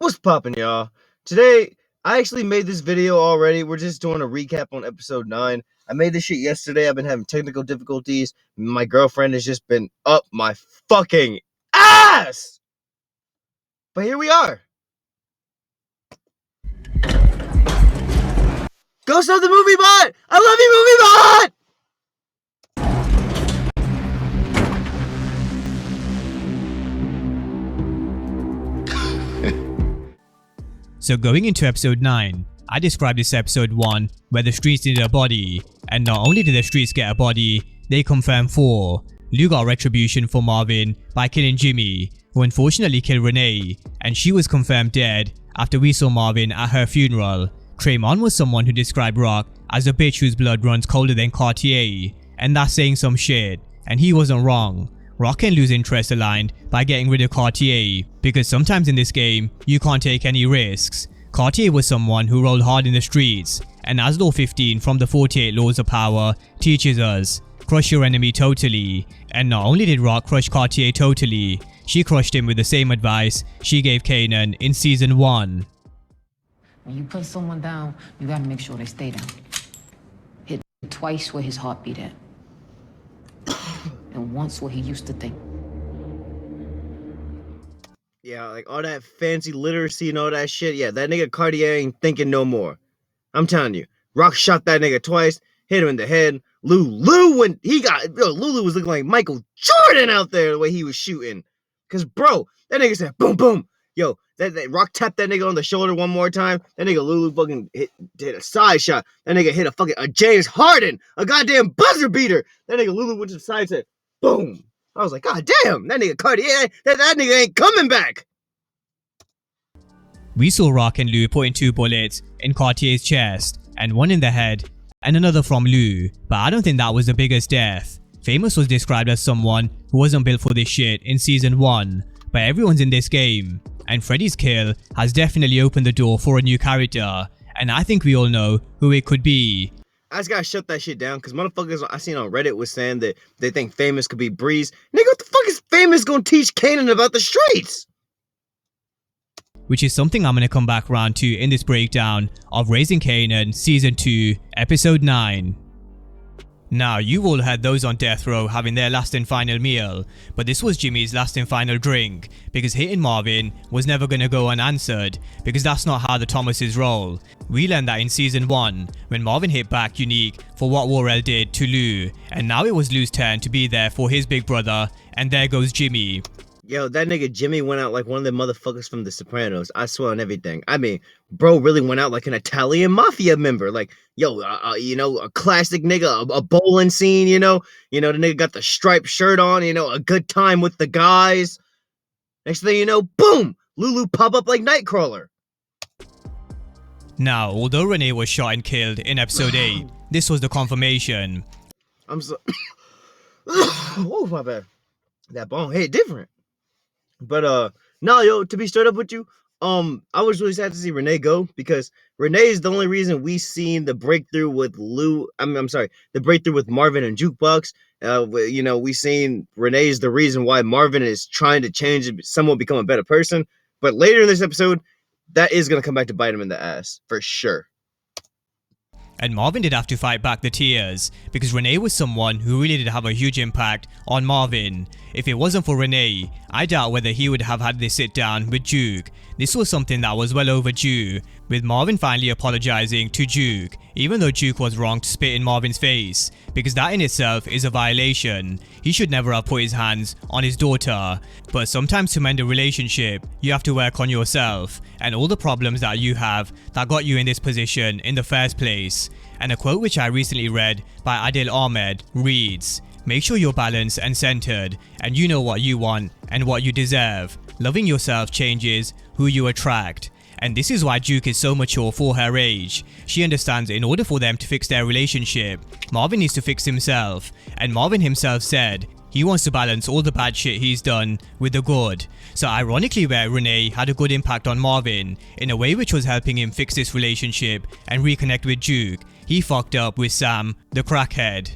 What's poppin', y'all? Today, I actually made this video already. We're just doing a recap on episode 9. I made this shit yesterday. I've been having technical difficulties. My girlfriend has just been up my fucking ass! But here we are. Go sub the movie bot! I love you, movie bot! So going into episode 9, I described this episode 1 where the streets needed a body, and not only did the streets get a body, they confirmed 4. Lou got retribution for Marvin by killing Jimmy, who unfortunately killed Renee, and she was confirmed dead after we saw Marvin at her funeral. Tremont was someone who described Rock as a bitch whose blood runs colder than Cartier, and that's saying some shit, and he wasn't wrong. Rock and Lou's interests aligned by getting rid of Cartier, because sometimes in this game, you can't take any risks. Cartier was someone who rolled hard in the streets, and as Law 15 from the 48 Laws of Power teaches us, crush your enemy totally. And not only did Rock crush Cartier totally, she crushed him with the same advice she gave Kanan in season 1. When you put someone down, you gotta make sure they stay down. Hit twice where his heart beat at. And once where he used to think. Yeah, like all that fancy literacy and all that shit. Yeah, that nigga Cartier ain't thinking no more. I'm telling you. Rock shot that nigga twice, hit him in the head. Lulu, when he got, Lulu was looking like Michael Jordan out there the way he was shooting. Cause bro, that nigga said boom boom. Yo, that Rock tapped that nigga on the shoulder one more time. That nigga Lulu fucking did a side shot. That nigga hit a James Harden, a goddamn buzzer beater. That nigga Lulu went to the side and said, boom. I was like, God damn, that nigga Cartier, that nigga ain't coming back. We saw Rock and Lou putting 2 bullets in Cartier's chest, and one in the head, and another from Lou, but I don't think that was the biggest death. Famous was described as someone who wasn't built for this shit in season 1, but everyone's in this game, and Freddy's kill has definitely opened the door for a new character, and I think we all know who it could be. I just gotta shut that shit down, because motherfuckers I seen on Reddit was saying that they think Famous could be Breeze. Nigga, what the fuck is Famous gonna teach Kanan about the streets? Which is something I'm gonna come back around to in this breakdown of Raising Kanan Season 2, Episode 9. Now, you've all heard those on death row having their last and final meal, but this was Jimmy's last and final drink, because hitting Marvin was never gonna go unanswered, because that's not how the Thomases roll. We learned that in season 1, when Marvin hit back Unique for what Worrell did to Lou, and now it was Lou's turn to be there for his big brother, and there goes Jimmy. Yo, that nigga Jimmy went out like one of the motherfuckers from The Sopranos. I swear on everything. I mean, bro really went out like an Italian mafia member. Like, yo, a classic nigga, a bowling scene, the nigga got the striped shirt on, a good time with the guys. Next thing you know, boom, Lulu pop up like Nightcrawler. Now, although Renee was shot and killed in episode 8, this was the confirmation. I'm so... oh, my bad. That bone hit different. But no, yo, to be straight up with you, I was really sad to see Renee go, because Renee is the only reason we seen the breakthrough with Lou. The breakthrough with Marvin and Jukebox. We seen Renee is the reason why Marvin is trying to change and somewhat become a better person. But later in this episode, that is gonna come back to bite him in the ass for sure. And Marvin did have to fight back the tears, because Renee was someone who really did have a huge impact on Marvin. If it wasn't for Renee, I doubt whether he would have had this sit down with Duke. This was something that was well overdue, with Marvin finally apologizing to Duke, even though Duke was wrong to spit in Marvin's face, because that in itself is a violation. He should never have put his hands on his daughter. But sometimes to mend a relationship, you have to work on yourself, and all the problems that you have that got you in this position in the first place. And a quote which I recently read by Adil Ahmed reads, "Make sure you're balanced and centered, and you know what you want and what you deserve. Loving yourself changes who you attract." And this is why Duke is so mature for her age. She understands in order for them to fix their relationship, Marvin needs to fix himself. And Marvin himself said he wants to balance all the bad shit he's done with the good. So ironically, where Renee had a good impact on Marvin in a way which was helping him fix this relationship and reconnect with Duke, he fucked up with Sam, the crackhead.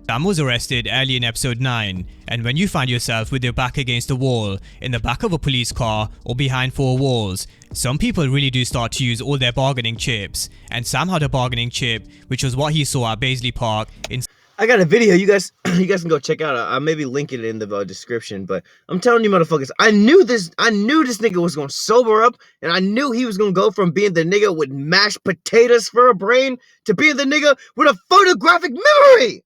Sam was arrested early in episode 9, and when you find yourself with your back against the wall, in the back of a police car, or behind four walls, some people really do start to use all their bargaining chips, and Sam had a bargaining chip, which was what he saw at Baisley Park in... I got a video you guys can go check out. I'll maybe link it in the description, but I'm telling you motherfuckers, I knew this nigga was gonna sober up, and I knew he was gonna go from being the nigga with mashed potatoes for a brain to being the nigga with a photographic memory.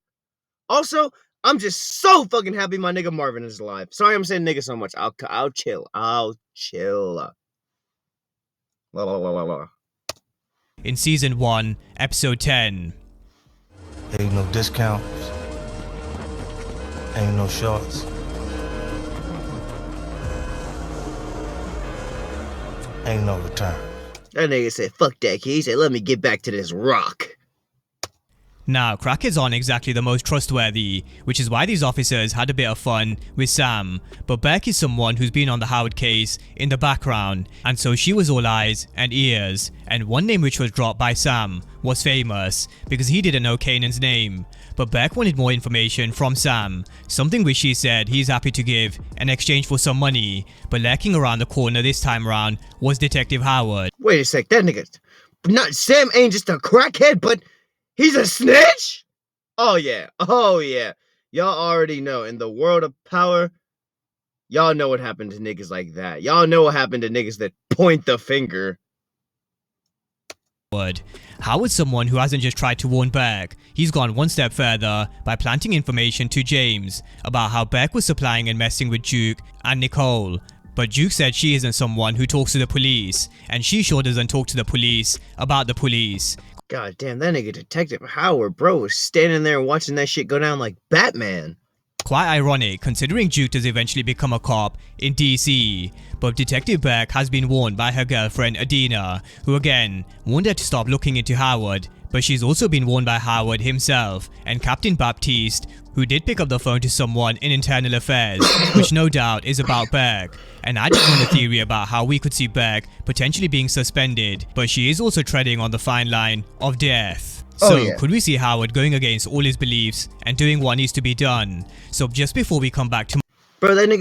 Also, I'm just so fucking happy my nigga Marvin is alive. Sorry I'm saying nigga so much. I'll chill. I'll chill. La, la, la, la, la. In season 1, episode 10. Ain't no discounts. Ain't no shorts. Ain't no return. That nigga said, fuck that kid. He said, let me get back to this rock. Now, crackheads aren't exactly the most trustworthy, which is why these officers had a bit of fun with Sam, but Beck is someone who's been on the Howard case in the background, and so she was all eyes and ears, and one name which was dropped by Sam was Famous, because he didn't know Kanan's name, but Beck wanted more information from Sam, something which she said he's happy to give in exchange for some money, but lurking around the corner this time around was Detective Howard. Wait a sec, that nigga, not Sam ain't just a crackhead, but he's a snitch? Oh yeah, y'all already know, in the world of power, y'all know what happened to niggas like that. Y'all know what happened to niggas that point the finger. Howard's someone who hasn't just tried to warn Beck, he's gone one step further by planting information to James about how Beck was supplying and messing with Duke and Nicole. But Duke said she isn't someone who talks to the police, and she sure doesn't talk to the police about the police. God damn, that nigga Detective Howard, bro, was standing there watching that shit go down like Batman. Quite ironic considering Duke does eventually become a cop in DC, but Detective Beck has been warned by her girlfriend Adina, who again warned her to stop looking into Howard, but she's also been warned by Howard himself and Captain Baptiste, who did pick up the phone to someone in internal affairs, which no doubt is about Beck. And I just want a theory about how we could see Beck potentially being suspended, but she is also treading on the fine line of death. So yeah. Could we see Howard going against all his beliefs and doing what needs to be done? So just before we come back to... Bro, but the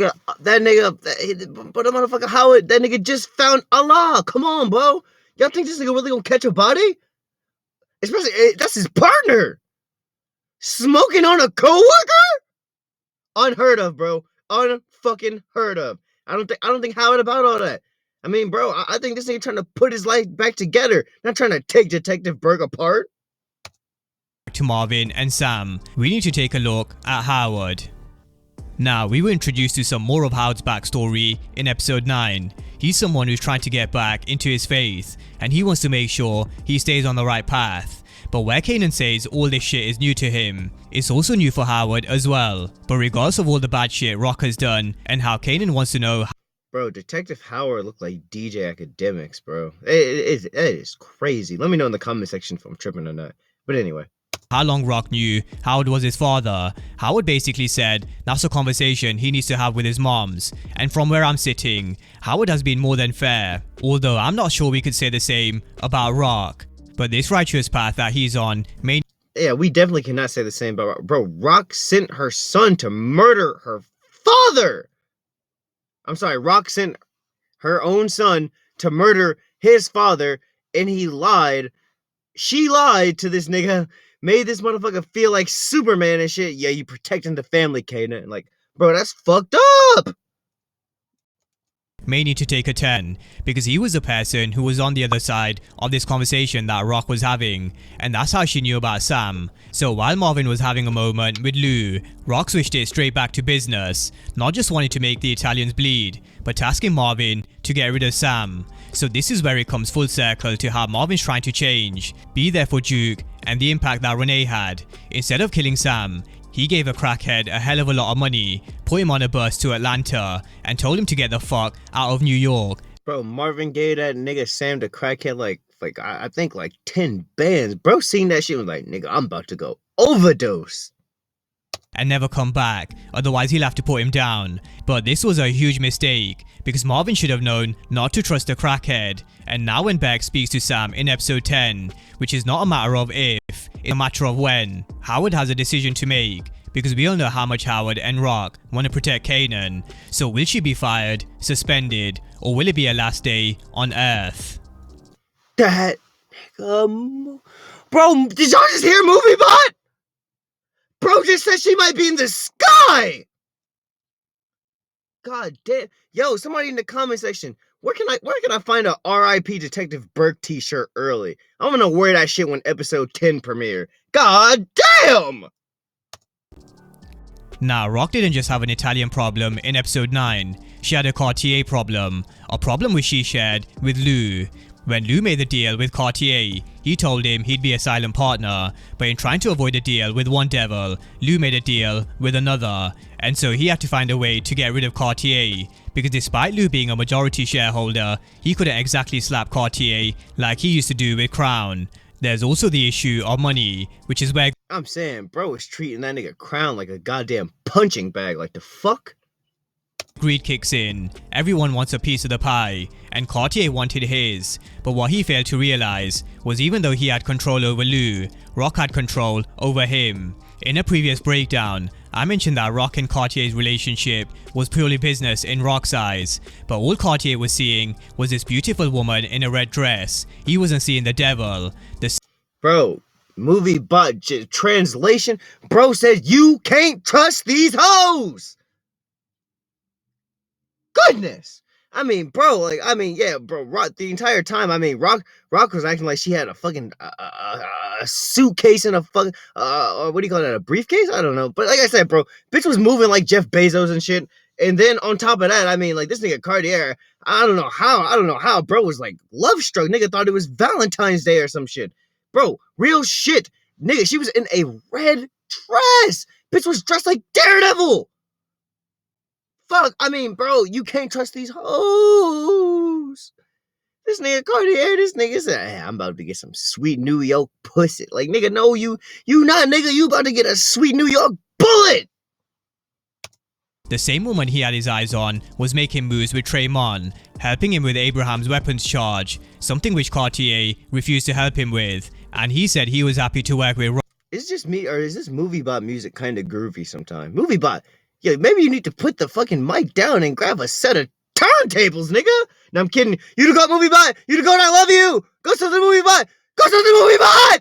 motherfucker Howard, that nigga just found Allah. Come on, bro. Y'all think this nigga really gonna catch a body? Especially, that's his partner. Smoking on a coworker? Unheard of, bro. Unfucking heard of. I don't think Howard about all that. I mean, bro, I think this nigga trying to put his life back together, not trying to take Detective Berg apart. To Marvin and Sam, we need to take a look at Howard. Now, we were introduced to some more of Howard's backstory in episode 9. He's someone who's trying to get back into his faith, and he wants to make sure he stays on the right path. But where Kanan says all this shit is new to him, it's also new for Howard as well. But regardless of all the bad shit Rock has done, and how Kanan wants to know... Bro, Detective Howard looked like DJ Academics, bro. It is crazy. Let me know in the comment section if I'm tripping or not. But anyway. How long Rock knew Howard was his father. Howard basically said that's a conversation he needs to have with his moms. And from where I'm sitting, Howard has been more than fair. Although I'm not sure we could say the same about Rock. But this righteous path that he's on may... Yeah, we definitely cannot say the same about Rock. Bro, Rock sent her son to murder her father. I'm sorry, Rock sent her own son to murder his father, and he lied. She lied to this nigga, made this motherfucker feel like Superman and shit. Yeah, you protecting the family, Kanan. Like, bro, that's fucked up. May need to take a 10 because he was the person who was on the other side of this conversation that Rock was having, and that's how she knew about Sam. So while Marvin was having a moment with Lou, Rock switched it straight back to business, not just wanting to make the Italians bleed, but tasking Marvin to get rid of Sam. So this is where it comes full circle to how Marvin's trying to change, be there for Duke, and the impact that Renee had. Instead of killing Sam, he gave a crackhead a hell of a lot of money, put him on a bus to Atlanta, and told him to get the fuck out of New York. Bro, Marvin gave that nigga Sam the crackhead I think like 10 bands. Bro seen that shit and was like, nigga, I'm about to go overdose. And never come back, otherwise he'll have to put him down. But this was a huge mistake, because Marvin should have known not to trust a crackhead. And now when Beck speaks to Sam in episode 10, which is not a matter of if, It's a matter of when. Howard has a decision to make, because we all know how much Howard and Rock want to protect Kanan. So will she be fired, suspended, or will it be her last day on Earth? That nigga, bro, did y'all just hear MovieBot? Bro just said she might be in the sky. God damn. Yo, somebody in the comment section, where can I find a R.I.P. Detective Burke t-shirt early? I'm gonna wear that shit when episode 10 premiere. God damn! Now, Rock didn't just have an Italian problem in episode 9. She had a Cartier problem. A problem which she shared with Lou. When Lou made the deal with Cartier, he told him he'd be a silent partner, but in trying to avoid a deal with one devil, Lou made a deal with another, and so he had to find a way to get rid of Cartier, because despite Lou being a majority shareholder, he couldn't exactly slap Cartier like he used to do with Crown. There's also the issue of money, which is where I'm saying, bro is treating that nigga Crown like a goddamn punching bag, like the fuck? greed kicks in. Everyone wants a piece of the pie, and Cartier wanted his, but what he failed to realize was even though he had control over Lou, Rock had control over him. In a previous breakdown, I mentioned that Rock and Cartier's relationship was purely business in Rock's eyes, but all Cartier was seeing was this beautiful woman in a red dress. He wasn't seeing the devil. Bro, MovieBot translation, bro said you can't trust these hoes! Goodness! I mean, bro, like, I mean, yeah, bro, Rock, the entire time, I mean, Rock was acting like she had a fucking a suitcase and a fucking, what do you call that, a briefcase? I don't know. But like I said, bro, bitch was moving like Jeff Bezos and shit. And then on top of that, I mean, like, this nigga Cartier, I don't know how, bro was like love struck. Nigga thought it was Valentine's Day or some shit. Bro, real shit. Nigga, she was in a red dress. Bitch was dressed like Daredevil. Fuck, I mean, bro, you can't trust these hoes. This nigga Cartier, this nigga said, hey, I'm about to get some sweet New York pussy. Like, nigga, no, you not, nigga, you about to get a sweet New York bullet. The same woman he had his eyes on was making moves with Tremont, helping him with Abraham's weapons charge, something which Cartier refused to help him with, and he said he was happy to work with Rock. Is it just me, or is this MovieBot music kind of groovy sometimes? MovieBot, yeah, maybe you need to put the fucking mic down and grab a set of turntables, nigga. No, I'm kidding. You to go, MovieBot. You to go, and I love you. Go to the MovieBot. Go to the MovieBot.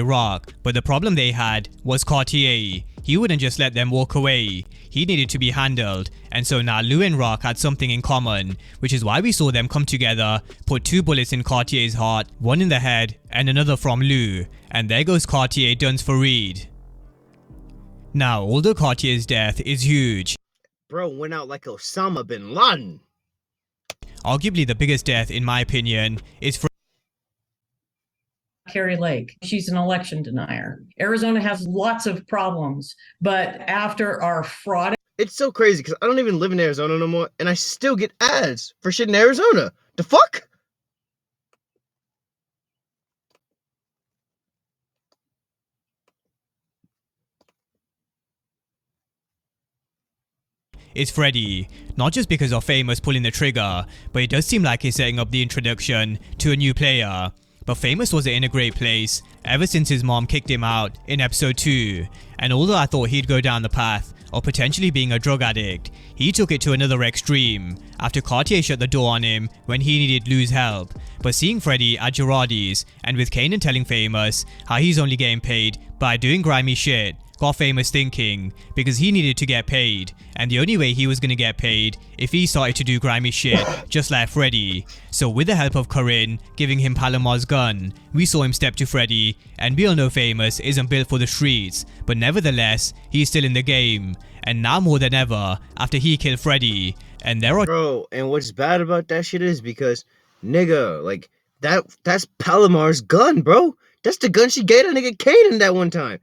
Rock, but the problem they had was Cartier. He wouldn't just let them walk away. He needed to be handled, and so now Lou and Rock had something in common, which is why we saw them come together, put 2 bullets in Cartier's heart, one in the head and another from Lou, and there goes Cartier done for Reed. Now, although Cartier's death is huge, bro went out like Osama bin Laden. Arguably the biggest death in my opinion is Kari Lake. She's an election denier. Arizona has lots of problems, but after our fraud... It's so crazy because I don't even live in Arizona no more, and I still get ads for shit in Arizona. The fuck? It's Freddy, not just because of Famous pulling the trigger, but it does seem like he's setting up the introduction to a new player. But Famous wasn't in a great place ever since his mom kicked him out in episode 2, and although I thought he'd go down the path of potentially being a drug addict, he took it to another extreme after Cartier shut the door on him when he needed Lou's help. But seeing Freddy at Girardi's and with Kanan telling Famous how he's only getting paid by doing grimy shit got Famous thinking, because he needed to get paid, and the only way he was gonna get paid if he started to do grimy shit just like Freddy. So with the help of Corinne giving him Palomar's gun, we saw him step to Freddy, and we all know Famous isn't built for the streets, but nevertheless he's still in the game, and now more than ever after he killed Freddy. And there are bro, and what's bad about that shit is because nigga, like that's Palomar's gun, bro. That's the gun she gave that nigga Kanan that one time.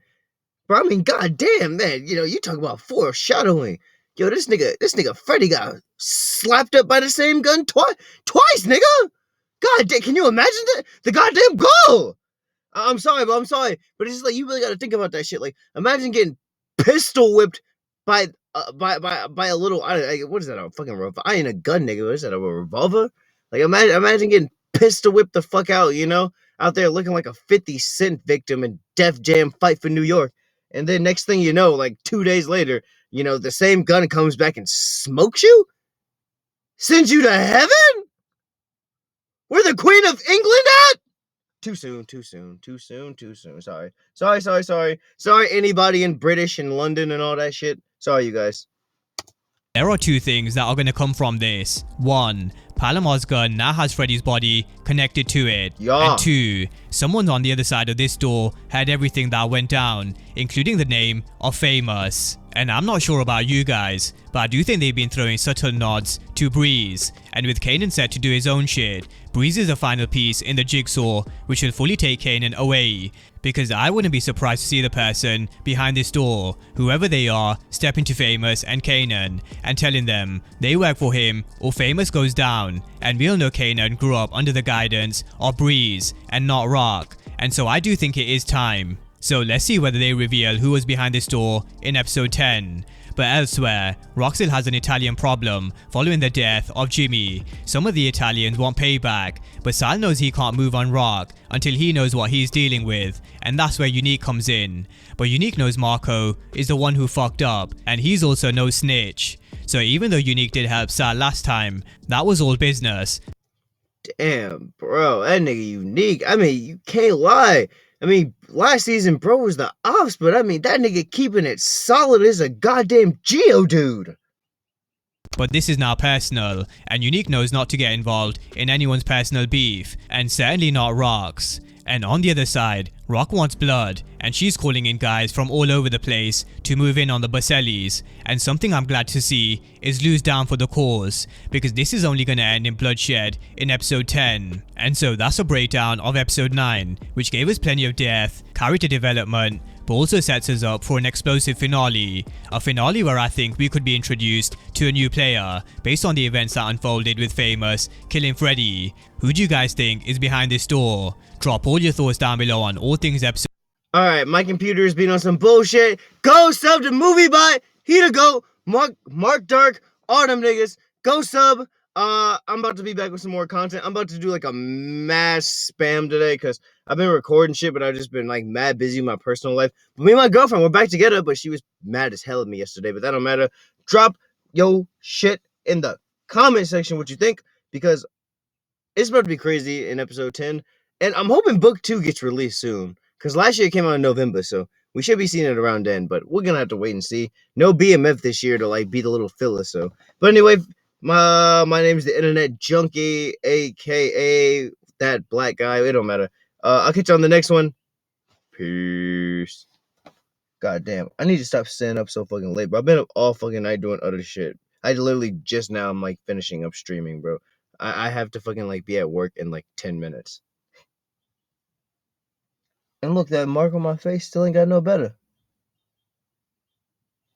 Bro, I mean, goddamn, man. You know, you talk about foreshadowing. Yo, this nigga Freddy got slapped up by the same gun twice, nigga. God damn, can you imagine that? The goddamn goal. I'm sorry, but it's just like you really got to think about that shit. Like, imagine getting pistol whipped by a little. What is that? A fucking revolver? I ain't a gun, nigga. What is that? A revolver? Like imagine getting pistol whipped the fuck out, you know, out there looking like a 50 Cent victim in Def Jam Fight for New York. And then next thing you know, like 2 days later, you know, the same gun comes back and smokes you? Sends you to heaven? Where the Queen of England at? Too soon. Sorry, anybody in British and London and all that shit. Sorry, you guys. There are two things that are going to come from this. One, Palomar's gun now has Freddy's body connected to it. Yeah. And two, someone on the other side of this door had everything that went down, including the name of Famous. And I'm not sure about you guys, but I do think they've been throwing subtle nods to Breeze. And with Kanan set to do his own shit, Breeze is the final piece in the jigsaw which will fully take Kanan away. Because I wouldn't be surprised to see the person behind this door, whoever they are, step into Famous and Kanan and telling them they work for him or Famous goes down. And we all know Kanan grew up under the guidance of Breeze and not Rock. And so I do think it is time. So let's see whether they reveal who was behind this door in episode 10. But elsewhere, Rock still has an Italian problem following the death of Jimmy. Some of the Italians want payback, but Sal knows he can't move on Rock until he knows what he's dealing with, and that's where Unique comes in. But Unique knows Marco is the one who fucked up, and he's also no snitch. So even though Unique did help Sal last time, that was all business. Damn, bro, that nigga Unique. I mean, you can't lie. I mean, last season, bro was the ops, but I mean, that nigga keeping it solid is a goddamn Geodude. But this is now personal, and Unique knows not to get involved in anyone's personal beef, and certainly not Rock's. And on the other side, Rock wants blood, and she's calling in guys from all over the place to move in on the Basellis. And something I'm glad to see is Lou's down for the cause, because this is only gonna end in bloodshed in episode 10. And so that's a breakdown of episode 9, which gave us plenty of death, character development, but also sets us up for an explosive finale. A finale where I think we could be introduced to a new player based on the events that unfolded with Famous killing Freddy. Who do you guys think is behind this door? Drop all your thoughts down below on all things episode. Alright, my computer is being on some bullshit. Go sub to MovieBot. Here to go. Mark Dark. All them niggas. Go sub. I'm about to be back with some more content. I'm about to do like a mass spam today because I've been recording shit, but I've just been like mad busy in my personal life. But me and my girlfriend, we're back together, but she was mad as hell at me yesterday, but that don't matter. Drop yo shit in the comment section what you think, because it's about to be crazy in episode 10. And I'm hoping book 2 gets released soon, because last year it came out in November, so we should be seeing it around then, but we're gonna have to wait and see. No BMF this year to like be the little filler, so. But anyway, my name is the Internet Junkie, aka that black guy. It don't matter. I'll catch you on the next one. Peace. God damn, I need to stop staying up so fucking late, bro. I've been up all fucking night doing other shit. I literally just now I'm like finishing up streaming, bro. I have to fucking like be at work in like 10 minutes. And look, that mark on my face still ain't got no better.